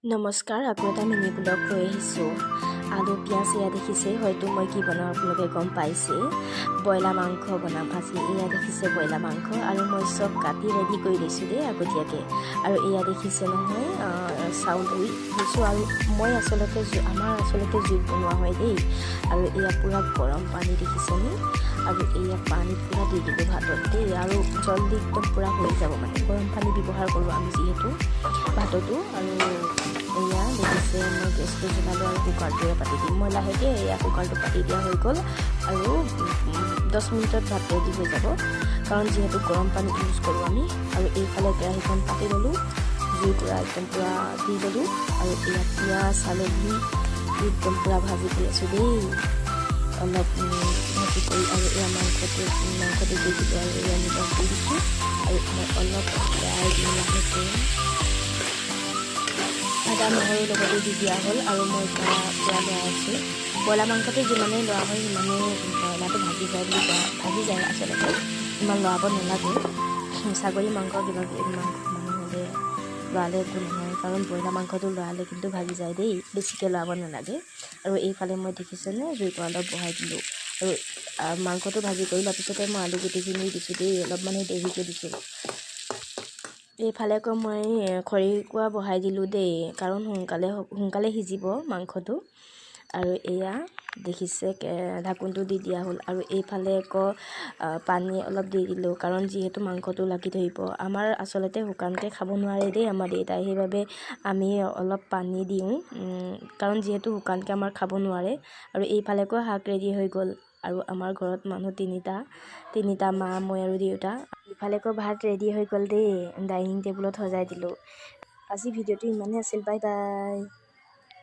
নমস্কাৰ, আকৌ এটা মিনি ব্লগ লৈ আহিছোঁ। আলু পিঁয়াজ এয়া দেখিছে, হয়তো মই কি বনাওঁ আপোনালোকে গম পাইছে। ব্ৰইলাৰ মাংস বনাম আজি। এয়া দেখিছে ব্ৰইলাৰ মাংস, আৰু মই চব কাটি ৰেডি কৰি লৈছোঁ দেই আগতীয়াকৈ। আৰু এয়া দেখিছে নহয়, চাউল ধুই লৈছোঁ। আৰু মই আমাৰ আচলতে জুইত বনোৱা হয় দেই। আৰু এয়া পূৰা গৰম পানী দেখিছেনে, আৰু এয়া পানীত পূৰা দি দিলোঁ ভাতত দেই। আৰু জলদি একদম পূৰা হৈ যাব, মানে গৰম পানী ব্যৱহাৰ কৰোঁ আমি যিহেতু ভাততো। আৰু এয়া দেখিছে মই গেছটো জ্বলালোঁ আৰু কুকাৰটোৱে পাতি দিম। মই লাহেকৈ এয়া কুকাৰটো পাতি দিয়া হৈ গ'ল। আৰু 10 মিনিটত ভাত ৰেডি হৈ যাব, কাৰণ যিহেতু গৰম পানী ইউজ কৰোঁ আমি। আৰু এইফালে কেৰাহীখন পাতি ল'লোঁ, জুই একদম পূৰা দি ল'লোঁ। আৰু এয়া পিঁয়াজ হালধি একদম পূৰা ভাজি দি আছোঁ দেই, অলপ ভাজি কৰি। আৰু এয়া মাংসটো দি দিলোঁ, আৰু এয়া নিমখ দি দিছোঁ। আৰু মই অলপ লৰাই দিম লাহেকৈ। আদা নহৰুৰ লগতে দি দিয়া হ'ল। আৰু মই পূৰা লৰাই আছোঁ। ব্ৰইলাৰ মাংসটো যিমানেই লোৱা হয় সিমানেই ব্ৰইলাৰটো ভাজি যায় আচলতে, ইমান লৰাব নালাগে। ছাগলী মাংস কিবা মাংস হ'লে লৰালে একো নহয়, কাৰণ ব্ৰইলাৰ মাংসটো লৰালে কিন্তু ভাজি যায় দেই, বেছিকৈ লৰাব নালাগে। আৰু এইফালে মই দেখিছেনে জুইটো অলপ বঢ়াই দিলোঁ। আৰু মাংসটো ভাজি কৰি লোৱাৰ পিছতে মই আলু গুটিখিনি দিছোঁ দেই, অলপ মানে দেৰিকৈ দিছোঁ। এইফালে আকৌ মই খৰিকুৱা বহাই দিলোঁ দেই, কাৰণ সোনকালে সিজিব মাংসটো। আৰু এয়া দেখিছে ঢাকোনটো দি দিয়া হ'ল। আৰু এইফালে আকৌ পানী অলপ দি দিলোঁ, কাৰণ যিহেতু মাংসটো লাগি ধৰিব। আমাৰ আচলতে শুকানকৈ খাব নোৱাৰে দেই আমাৰ দেউতাই, সেইবাবে আমি অলপ পানী দিওঁ, কাৰণ যিহেতু শুকানকৈ আমাৰ খাব নোৱাৰে। আৰু এইফালে আকৌ শাক ৰেডি হৈ গ'ল। আৰু আমাৰ ঘৰত মানুহ তিনিটা মা, মই আৰু দেউতা। ইফালে আকৌ ভাত ৰেডি হৈ গ'ল দেই, ডাইনিং টেবুলত সজাই দিলোঁ। আজি ভিডিঅ'টো ইমানেই আছিল, বাই বাই।